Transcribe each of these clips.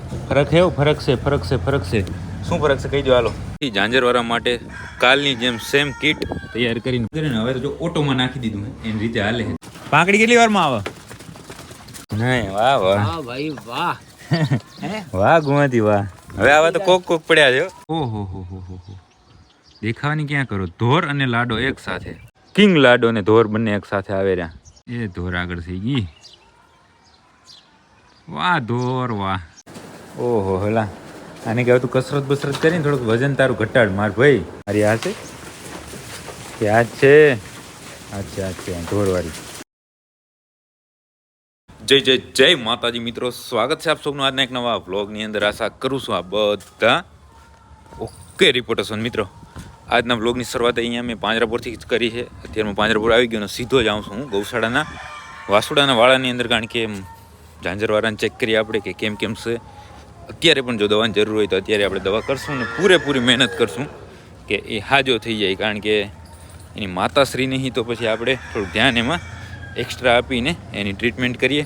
ફરક છે, ફરક છે. શું ફરક છે કહી દો હાલો. ઝાંઝરવાળા માટે કાલની જેમ સેમ કીટ તૈયાર કરીને હવે તો જો ઓટોમાં નાખી દીધું એની રીતે હાલે. પાંકડી કેટલી વારમાં આવે? નહીં, વાહ ભાઈ વાહ. વાહ ગુમાતી વાહ. હવે આવા તો કોક પડ્યા છે. ઓહો હો. દેખાવાની ક્યાં કરો? ધોર અને લાડો એક સાથે. કિંગ લાડો અને ધોર બંને એક સાથે આવે રહ્યા. એ ધોર આગળ થઈ ગઈ. વાહ ધોર વાહ. ઓહો હલા આને કહેવાય તું કસરત બસરત કરીને થોડુંક વજન તારું ઘટાડ માર ભાઈ. અરે આ છે કે આ છે? અચ્છા ધોરવાળી. જય માતાજી મિત્રો, સ્વાગત છે આપ સૌનું આજના એક નવા વ્લોગની અંદર. આશા કરું છું આ બધા ઓકે રિપોર્ટર્સ મિત્રો. આજના વ્લોગની શરૂઆત અહીંયા મેં પાંજરાપોરથી જ કરી છે. અત્યારે હું પાંજરાપોર આવી ગયો સીધો જ આવું છું હું ગૌશાળાના વાસુડાના વાળાની અંદર, કારણ કે ઝાંઝરવાળાને ચેક કરીએ આપણે કે કેમ છે. અત્યારે પણ જો દવાની જરૂર હોય તો અત્યારે આપણે દવા કરશું ને પૂરેપૂરી મહેનત કરશું કે એ હાજો થઈ જાય, કારણ કે એની માતાશ્રી નહીં તો પછી આપણે થોડું ધ્યાન એમાં એક્સ્ટ્રા આપીને એની ટ્રીટમેન્ટ કરીએ.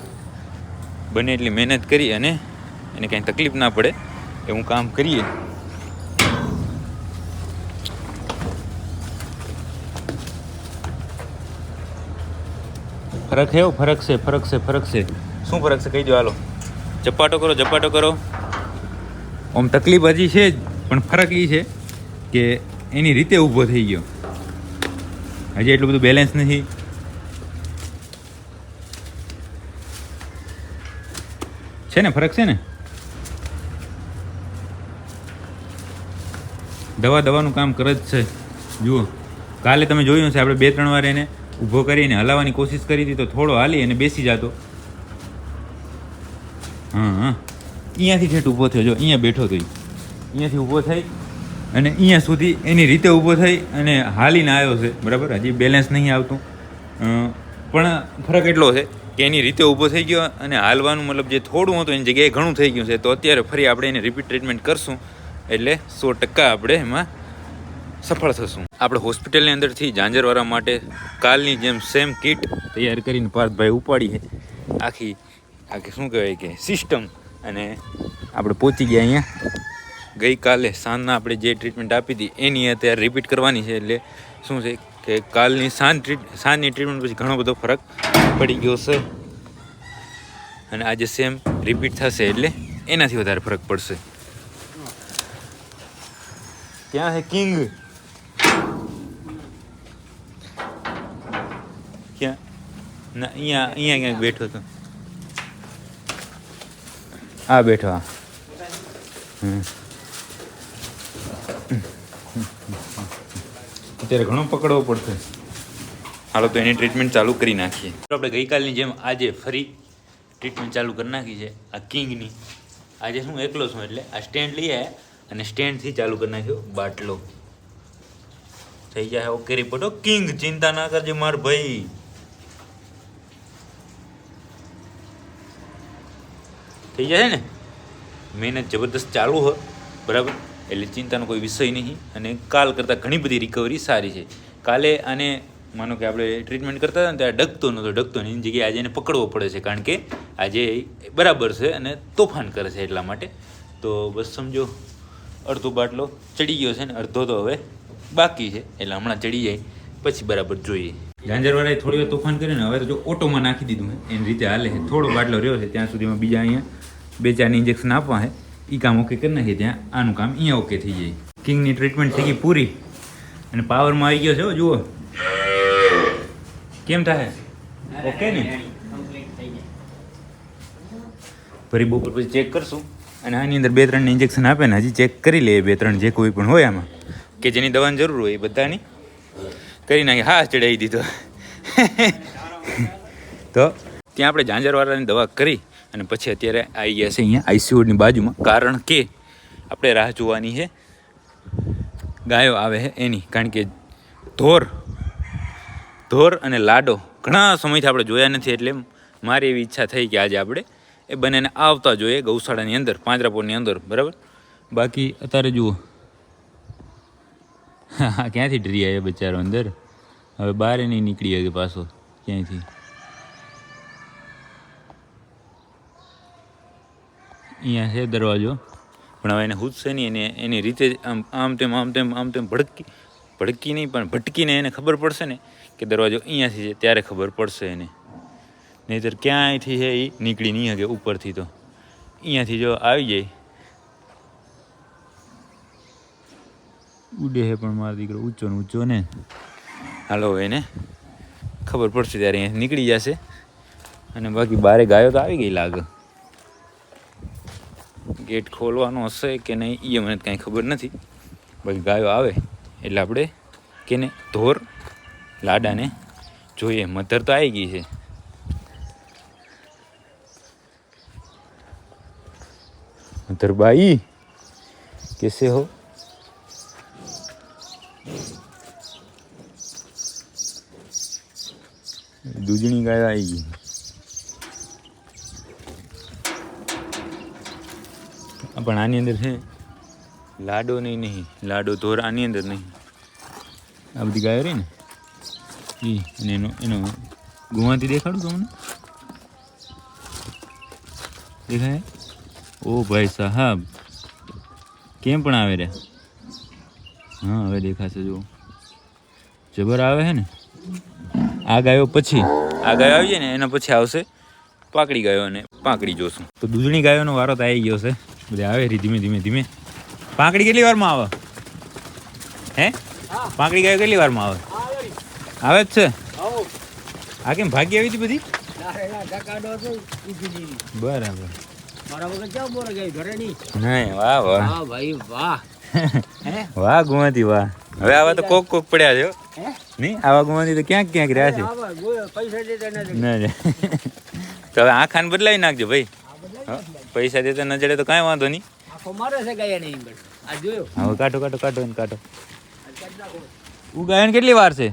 બને એટલી મહેનત કરી અને એને કાંઈ તકલીફ ના પડે એવું કામ કરીએ. ફરક છે. શું ફરક છે કહી દો હાલો. ઝપાટો કરો. આમ તકલીફ હજી છે જ, પણ ફરક એ છે કે એની રીતે ઊભો થઈ ગયો. હજી એટલું બધું બેલેન્સ નથી. છે ને ફરક છે ને. દવાનું કામ કરે જ છે. જુઓ કાલે તમે જોયું છે આપણે 2-3 વાર એને ઊભો કરીને હલાવવાની કોશિશ કરી હતી તો થોડો હાલી અને બેસી જતો. હા અહીંયાથી ઠેઠ ઊભો થયો. જો અહીંયા બેઠો હતો, અહીંયાથી ઊભો થઈ અને અહીંયા સુધી એની રીતે ઊભો થઈ અને હાલીને આવ્યો છે. બરાબર, હજી બેલેન્સ નહીં આવતું, પણ ફરક એટલો છે કે એની રીતે ઊભો થઈ ગયો અને હાલવાનું મતલબ જે થોડું હતું એની જગ્યાએ ઘણું થઈ ગયું છે. તો અત્યારે ફરી આપણે એને રિપીટ ટ્રીટમેન્ટ કરશું એટલે 100% આપણે એમાં સફળ થશું. આપણે હોસ્પિટલની અંદરથી ઝાંઝરવાળા માટે કાલની જેમ સેમ કીટ તૈયાર કરીને પાર્થભાઈ ઉપાડી છે આખી શું કહેવાય કે સિસ્ટમ. અને આપણે પહોંચી ગયા અહીંયા. ગઈકાલે સાંજના આપણે જે ટ્રીટમેન્ટ આપી હતી એની અત્યારે રિપીટ કરવાની છે. એટલે શું છે કે કાલની સાંજની ટ્રીટમેન્ટ પછી ઘણો બધો ફરક પડી ગયો છે અને આજે સેમ રિપીટ થશે એટલે એનાથી વધારે ફરક પડશે. ક્યાં છે કિંગ? ક્યાં? ના અહીંયા ક્યાંક બેઠો હતો. આ બેઠો. અત્યારે ઘણો પકડવો પડશે. હાલો તો એની ટ્રીટમેન્ટ ચાલુ કરી નાખીએ. આપણે ગઈકાલની જેમ આજે ફરી ટ્રીટમેન્ટ ચાલુ કરી નાખી છે આ કિંગની. આજે હું એકલો છું એટલે આ સ્ટેન્ડ લઈ આવ્યા અને સ્ટેન્ડથી ચાલુ કરી નાખ્યો. બાટલો થઈ જાય ઓકે રિપોર્ટ. કિંગ ચિંતા ના કરજે માર ભાઈ. થઈ જાય ને. મહેનત જબરદસ્ત ચાલુ હોય બરાબર, એટલે ચિંતાનો કોઈ વિષય નહીં. અને કાલ કરતાં ઘણી બધી રિકવરી સારી છે. કાલે આને માનો કે આપણે ટ્રીટમેન્ટ કરતા હતા ને ત્યારે ડગતો નહીં. એની જગ્યાએ આજે એને પકડવો પડે છે, કારણ કે આજે બરાબર છે અને તોફાન કરે છે એટલા માટે. તો બસ સમજો અડધો બાટલો ચડી ગયો છે ને અડધો તો હવે બાકી છે, એટલે હમણાં ચડી જાય પછી બરાબર જોઈએ. ઝાંઝરવાળાએ થોડી વાર તોફાન કરીને હવે તો જો ઓટોમાં નાખી દીધું એની રીતે હાલે છે. થોડો બાટલો રહ્યો છે ત્યાં સુધીમાં બીજા અહીંયા 2-4 ઇન્જેક્શન આપવા છે. એ કામ ઓકે કરી નાખીએ ત્યાં આનું કામ અહીંયા ઓકે થઈ જાય. કિંગની ટ્રીટમેન્ટ થઈ ગઈ પૂરી અને પાવરમાં આવી ગયો છે. જુઓ કેમ થાય ઓકે ને. ફરી બપોર પછી ચેક કરશું અને આની અંદર 2-3 ઇન્જેક્શન આપે ને હજી ચેક કરી લઈએ 2-3 જે કોઈ પણ હોય આમાં કે જેની દવાની જરૂર હોય એ બધાની કરી નાખી. હા ચડાવી દીધો. તો ત્યાં આપણે ઝાંઝરવાળાની દવા કરી અને પછી અત્યારે આવી ગયા છે અહીંયા આઈસીયુની બાજુમાં, કારણ કે આપણે રાહ જોવાની છે ગાયો આવે છે એની. કારણ કે ધોર અને લાડો ઘણા સમયથી આપણે જોયા નથી, એટલે મારી એવી ઈચ્છા થઈ કે આજે આપણે એ બંનેને આવતા જોઈએ ગૌશાળાની અંદર, પાંજરાપોળની અંદર. બરાબર, બાકી અત્યારે જુઓ ક્યાંથી ડરી આવ્યો બચારો અંદર. હવે બહાર નહીં નીકળી શકે પાછો ક્યાંયથી. અહીંયા છે દરવાજો, પણ હવે એને હૂજશે નહીં, એને એની રીતે આમ તેમ ભડકી નહીં પણ ભટકીને એને ખબર પડશે ને કે દરવાજો અહીંયાથી છે, ત્યારે ખબર પડશે એને. નહીંતર ક્યાંયથી છે એ નીકળી નહીં શકે ઉપરથી. તો અહીંયાથી જો આવી જાય ઉડે છે, પણ મારો દીકરો ઊંચો ને ઊંચો ને. હાલો એને ખબર પડશે ત્યારે અહીંયા નીકળી જશે. અને બાકી બારે ગાયો તો આવી ગઈ લાગે. ગેટ ખોલવાનો હશે કે નહીં એ મને કાંઈ ખબર નથી. બાકી ગાયો આવે એટલે આપણે કેને ધોર લાડાને જોઈએ. મધર તો આવી ગઈ છે. મધર બાઈ કેસે હો? દૂધણી ગાયો આવી ગઈ. પણ આની અંદર છે લાડો નહીં, લાડો ધોર આની અંદર નહીં. આ બધી ગાયો રહી ને એ, અને એનો ગુવાથી દેખાડું તમને, દેખાય? ઓ ભાઈ સાહેબ કેમ પણ આવે રે. હા હવે દેખાશે, જુઓ જબર આવે છે ને. આ ગાયો પછી આ ગાયો આવી જાય ને એના પછી આવશે પાકડી ગાયો, અને પાકડી જોશું. તો દૂધણી ગાયોનો વારો તો આવી ગયો છે. બધી આવે રહી ધીમે. પાકડી કેટલી વારમાં આવે? હે પાકડી ગાયો કેટલી વારમાં આવે? આવે જ છે. આ કેમ ભાગી આવી હતી બધી? બરાબર. વાહ ભાઈ વાહ. વાહ ગુમાતી વાહ. હવે આવા તો કોક પડ્યા છે નહીં? આવા ગુમાતી તો ક્યાંક રહ્યા છે. તો હવે આ ખાન બદલાવી નાખજો ભાઈ. પૈસા દેતા ન જડે તો કાંઈ વાંધો નહીં. હવે કાઢો એને કાઢો. ગાયન કેટલી વાર છે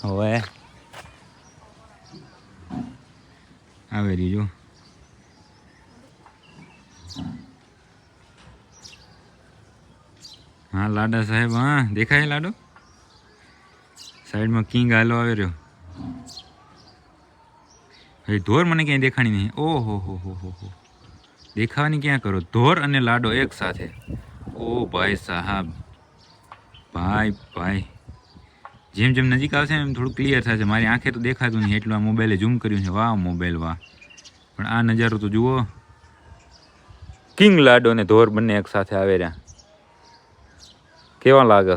હવે? આવે રહી જો. હા લાડા સાહેબ, હા દેખાય લાડો સાઈડમાં. કિંગ હાલો આવે રહ્યો. હવે ધોર મને ક્યાંય દેખાણી નહીં. ઓહો હો દેખાવાની ક્યાં કરો? ધોર અને લાડો એક સાથે. ઓ ભાઈ સાહેબ, ભાઈ જેમ નજીક આવશે એમ થોડું ક્લિયર થશે. મારી આંખે તો દેખાતું નહીં એટલું આ મોબાઈલે ઝૂમ કર્યું છે. વાહ મોબાઈલ વાહ. પણ આ નજારો તો જુઓ. કિંગ લાડો અને ધોર બંને એક સાથે આવે રહ્યા. કેવા લાગે?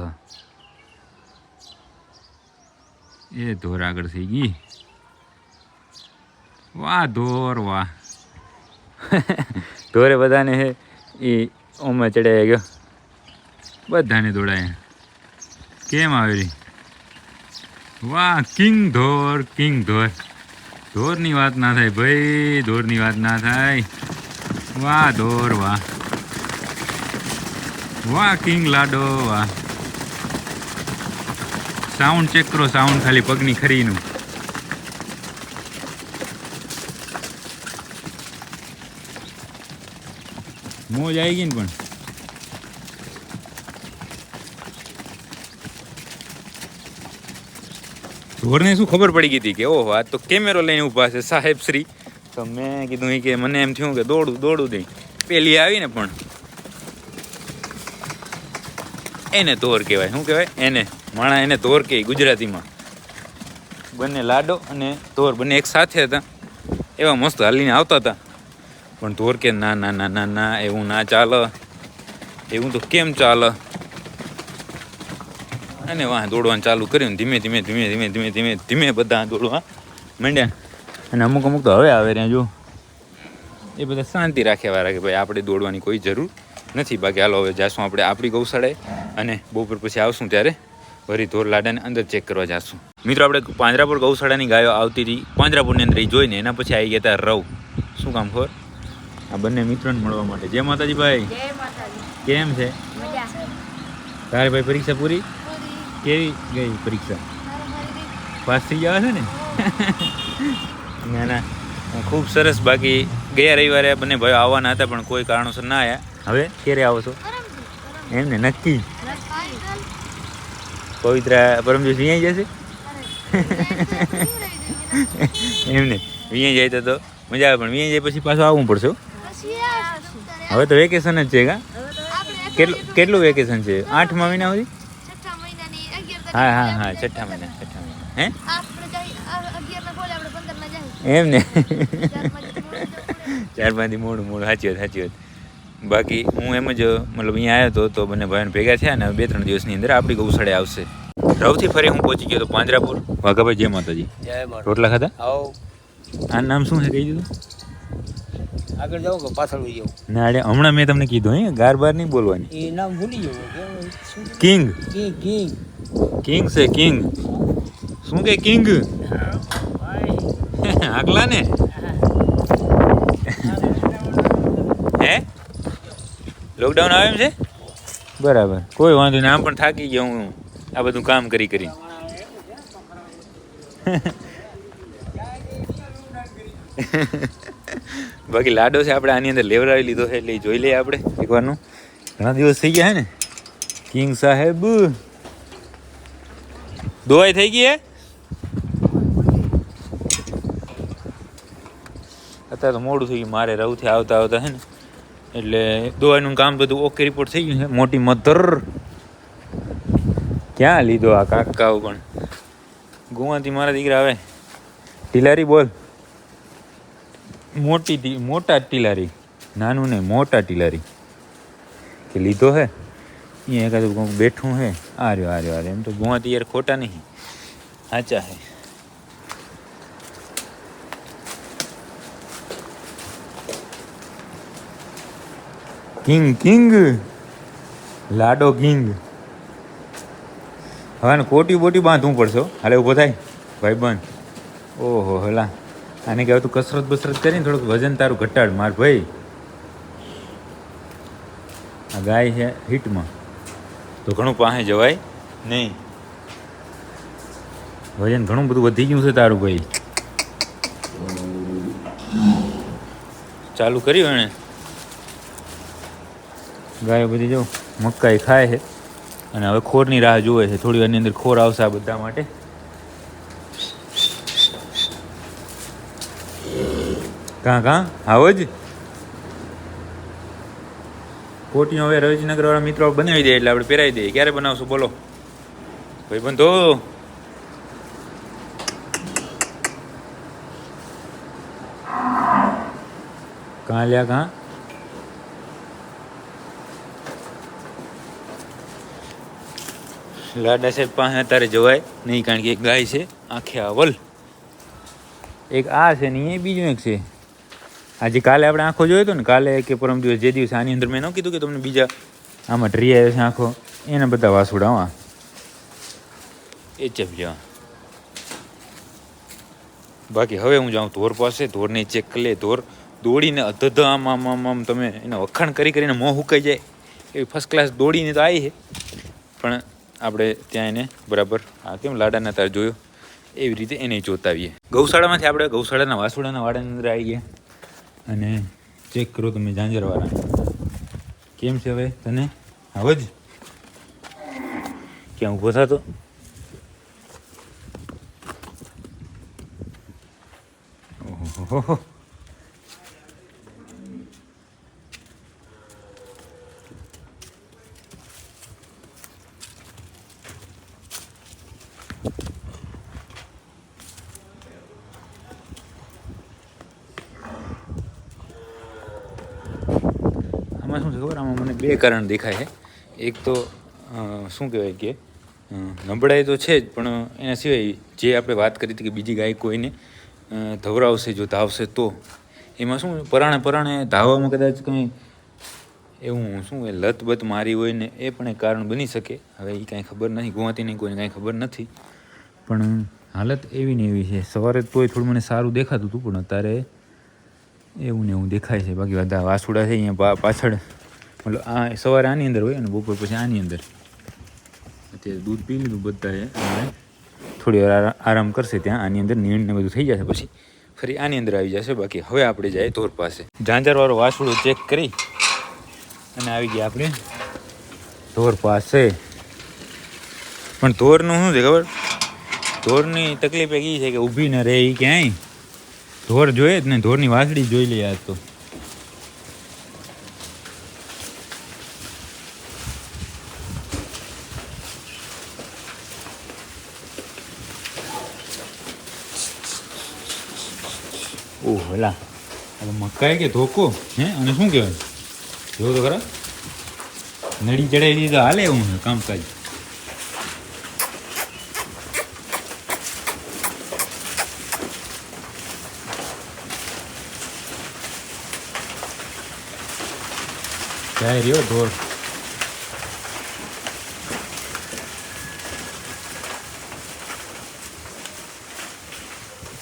એ ધોર આગળ થઈ ગઈ. વાહ ધોર વાહ. ધોરે બધાને હે એ ઓમાં ચડાઈ ગયો. બધાને દોડાય. કેમ આવેલી? વાહ કિંગ ધોર. ધોરની વાત ના થાય ભાઈ, ધોરની વાત ના થાય. વાહ ધોર વાહ. વાહ કિંગ લાડો વાહ. સાઉન્ડ ચેક કરો, સાઉન્ડ ખાલી પગની ખરીનું. મોજ આવી ગઈ ને. પણ ઢોરને શું ખબર પડી ગઈ હતી કે ઓહો આ તો કેમેરો લઈને ઊભા છે સાહેબ શ્રી. તો મેં કીધું કે મને એમ થયું કે દોડું દઈ. પેલી આવી ને પણ એને ધોર કહેવાય. શું કહેવાય એને? માણા એને ધોર કહે ગુજરાતીમાં. બંને લાડો અને ધોર બંને એક સાથે હતા. એવા મસ્ત હાલીને આવતા હતા. પણ ધોર કે ના એવું ના ચાલે. એવું તો કેમ ચાલે? અને વાહ દોડવાનું ચાલુ કર્યું. ધીમે બધા દોડવા માંડ્યા. અને અમુક તો હવે આવે રહ્યા. જો એ બધા શાંતિ રાખ્યા વાળા કે ભાઈ આપણે દોડવાની કોઈ જરૂર નથી. બાકી હાલો હવે જાશું આપણે આપણી ગૌશાળાએ, અને બપોર પછી આવશું ત્યારે વળી ધોર લાડાને અંદર ચેક કરવા જાશું. મિત્રો આપણે પાંજરાપોળ ગૌશાળાની ગાયો આવતી હતી. પાંજરાપોળની અંદર એ જોઈને એના પછી આવી ગયા હતા રવ. શું કામ ખબર? આ બંને મિત્રોને મળવા માટે. જય માતાજી ભાઈ. કેમ છે? તારે ભાઈ પરીક્ષા પૂરી? કેવી ગઈ પરીક્ષા? પાસ થઈ જવા છે ને? ના ખૂબ સરસ. બાકી ગયા રવિવારે બંને ભાઈઓ આવવાના હતા પણ કોઈ કારણોસર ના આવ્યા. હવે ક્યારે આવો છો? એમને નક્કી પવિત્ર પરમ દિવસ વિયાઈ જશે એમને વિયાઈ જાય તો મજા આવે, પણ વી જાય પછી પાછું આવવું પડશે હો. હવે તો વેકેશન જ છે કા? કેટલું વેકેશન છે? 8મા મહિના સુધી? હા હા હા, છઠ્ઠા મહિના હે એમ ને 4-5 દી મોડું સાચી વાત. બાકી હું એમ જ મતલબ અહીંયા આવ્યો તો બંને ભાઈઓને ભેગા થયા ને 2-3 દિવસની અંદર આપણી ગૌશાળે આવશે. રવથી ફરી હું પહોંચી ગયો તો પાંજરાપુર. વાઘાભાઈ જય માતાજી. રોટલા ખાધા? આનું નામ શું છે કહી દીધું? આગળ જાઓ કે પાછળ જાઓ? ના અરે હમણાં મેં તમને કીધું હે, ગાર બાર નહીં બોલવાની. એ નામ ભૂલી ગયો. કિંગ છે કિંગ. શું કે કિંગ? આગલા ને હે લોકડાઉન આવે એમ છે? બરાબર, કોઈ વાંધો નહીં. આમ પણ થાકી ગયો હું આ બધું કામ કરી. બાકી લાડો છે આપણે આની અંદર લેવડાવી લીધો છે એટલે જોઈ લઈએ આપણે એકવારનું. ઘણા દિવસ થઈ ગયા હે ને. કિંગ સાહેબ દોવાઈ થઈ ગઈ હે? અત્યારે તો મોડું થઈ ગયું મારે રવથી આવતા હે ને, એટલે દોવાનું કામ બધું ઓકે રિપોર્ટ થઈ ગયું છે. મોટી મધર ક્યાં લીધો આ કાકાઓ પણ ગુવાથી મારા દીકરા આવે. ટીલારી બોલ, મોટા ટીલારી, નાનું નહીં મોટા ટીલારી કે લીધો હે. અહીંયા એકાદું કોઈક બેઠું હે. આ રહ્યો એમ તો ગુવાથી યાર ખોટા નહીં, સાચા હે. કિંગ લાડો કિંગ. હવે કોટી બાંધવું પડશે. હાલે ઊભો થાય ભાઈ બંધ. ઓહો હલા આને કહેવાય તું કસરત કરીને થોડુંક વજન તારું ઘટાડ માર ભાઈ. આ ગાય છે હિટમાં તો ઘણું પાસે જવાય નહીં. વજન ઘણું બધું વધી ગયું છે તારું ભાઈ. ચાલુ કર્યું એણે. ગાયો બધી જો મકાઈ ખાય છે અને હવે ખોરની રાહ જોવે છે. થોડી વારની અંદર ખોર આવશે આ બધા માટે. કાં આવો જ કોટીઓ હવે રવિનગર વાળા મિત્રો બનાવી દે એટલે આપણે પહેરાવી દઈએ. ક્યારે બનાવશું બોલો ભાઈ બંધો? કાં લાડા સાહેબ પાસે અત્યારે જવાય નહીં, કારણ કે એક ગાય છે આખે આવલ. એક આ છે ને એ બીજું એક છે. આજે કાલે આપણે આંખો જોયો હતો ને, કાલે કે પરમ દિવસ જે દિવસે આની અંદર મેં ન કીધું કે તમને બીજા આમાં ટ્રી આવ્યો છે આંખો, એને બધા વાસુડા હા એ ચપજા. બાકી હવે હું જાઉં ધોર પાસે. ધોરને ચેક કરી લે. ધોર દોડીને અધધ આમ તમે એને વખાણ કરીને મોં હુકાઈ જાય એવી ફર્સ્ટ ક્લાસ દોડીને તો આવી છે. પણ આપણે ત્યાં એને બરાબર આ કેમ લાડાના તાર જોયો એવી રીતે એને જોતાવીએ. ગૌશાળામાંથી આપણે ગૌશાળાના વાસુડાના વાડાની અંદર આવી ગયા અને ચેક કરો તમે ઝાંઝરવાળા કેમ છે હવે તને? હવે જ ક્યાં ઊભો થતો? ઓહો આમાં શું છે ખબર? આમાં મને બે કારણ દેખાય છે. એક તો શું કહેવાય કે નબળાઈ તો છે જ, પણ એના સિવાય જે આપણે વાત કરી હતી કે બીજી ગાય કોઈને ધવરાવશે જો ધાવશે તો એમાં શું પરાણે ધાવવામાં કદાચ કંઈ એવું શું લત બત મારી હોય ને એ પણ એક કારણ બની શકે. હવે એ કાંઈ ખબર નથી, ગુવાતી નહીં કોઈને કાંઈ ખબર નથી, પણ હાલત એવી ને એવી છે. સવારે તોય થોડું મને સારું દેખાતું હતું, પણ અત્યારે એવું ને એવું દેખાય છે. બાકી બધા વાસુડા છે અહીંયા પાછળ, મતલબ આ સવારે આની અંદર હોય અને બપોર પછી આની અંદર. અત્યારે દૂધ પી લીધું બધાએ અને થોડી વાર આરામ કરશે ત્યાં. આની અંદર નીણ ને બધું થઈ જશે પછી ફરી આની અંદર આવી જશે. બાકી હવે આપણે જાય ધોર પાસે. ઝાંઝરવાળો વાસુડો ચેક કરી અને આવી ગયા આપણે ધોર પાસે. પણ ધોરનું શું છે ખબર? ધોરની તકલીફ એ છે કે ઊભી ન રહે એ ક્યાંય ઢોર જોઈએ જ ને, ઢોરની વાસળી જોઈ લઈએ આજ તો. ઓહ હલા, હવે મકાઈ કે ધોકો હે, અને શું કહેવાય જોવો તો ખરા, નડી ચડાવી દીધી તો હાલે એવું છે કામકાજ. જાય રહ્યો ઢોર.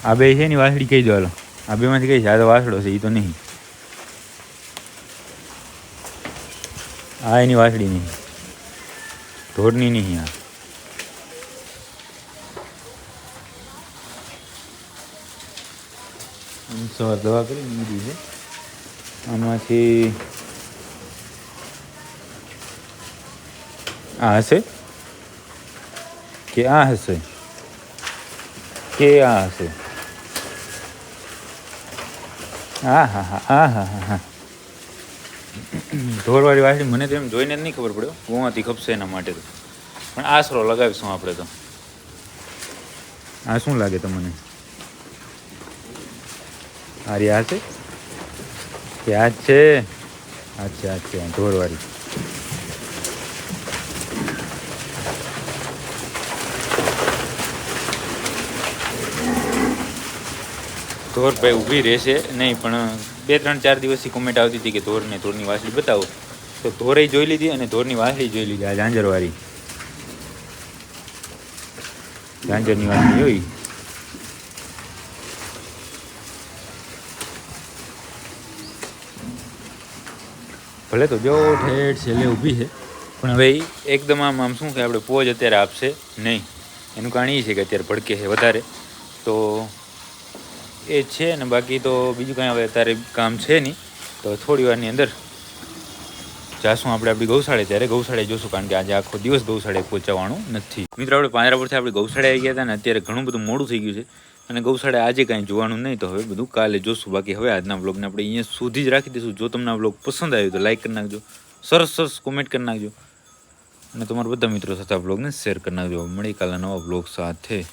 આ બે છે ની વાસળી કહી દો હાલો, આ બેમાંથી કઈ છે? આ તો વાસળો છે, એ તો નહીં. આ એની વાસળી નહીં, ઢોરની નહીં. આ સવાર દવા કરી દીધી છે. આમાંથી આ હશે કે આ હશે કે આ હશે? હા હા હા હા હા હા હા, ઢોરવાળી વાસળી મને તો એમ જોઈને જ નહીં ખબર પડ્યો, ગોવાથી ખપશે એના માટે તો. પણ આશરો લગાવીશું આપણે તો. આ શું લાગે તમને? આ રી આ છે કે આ જ છે? અચ્છા અચ્છા, ઢોરવાળી. ઢોર ભાઈ ઊભી રહેશે નહીં, પણ 2-3-4 દિવસથી કોમેન્ટ આવતી હતી કે ઢોરને ઢોરની વાસળી બતાવો, તો ઢોરે જોઈ લીધી અને ઢોરની વાસળી જોઈ લીધી. આ ઝાંઝરવાળી ઝાંઝરની વાસળી જોઈ. ભલે તો જો ઠેઠ છેલ્લે ઊભી છે, પણ હવે એકદમ આમ શું કે આપણે પોજ અત્યારે આપશે નહીં. એનું કારણ એ છે કે અત્યારે ભડકે છે વધારે, તો એ છે ને. બાકી તો બીજું કાંઈ હવે અત્યારે કામ છે નહીં, તો થોડી વારની અંદર જાશું આપણે આપણી ગૌશાળે. ત્યારે ગૌશાળે જોશું, કારણ કે આજે આખો દિવસ ગૌશાળે પહોંચાડવાનું નથી. મિત્રો આપણે પાંજરા પરથી આપણી ગૌશાળે આવી ગયા હતા ને અત્યારે ઘણું બધું મોડું થઈ ગયું છે, અને ગૌશાળે આજે કાંઈ જોવાનું નહીં, તો હવે બધું કાલે જોશું. બાકી હવે આજના વ્લોગને આપણે અહીંયા સુધી જ રાખી દઈશું. જો તમને આ વ્લોગ પસંદ આવ્યો તો લાઈક કરી નાખજો, સરસ સરસ કોમેન્ટ કરી નાખજો, અને તમારા બધા મિત્રો સાથે આ વ્લોગને શેર કરી નાખજો. મળી કાલના નવા વ્લોગ સાથે.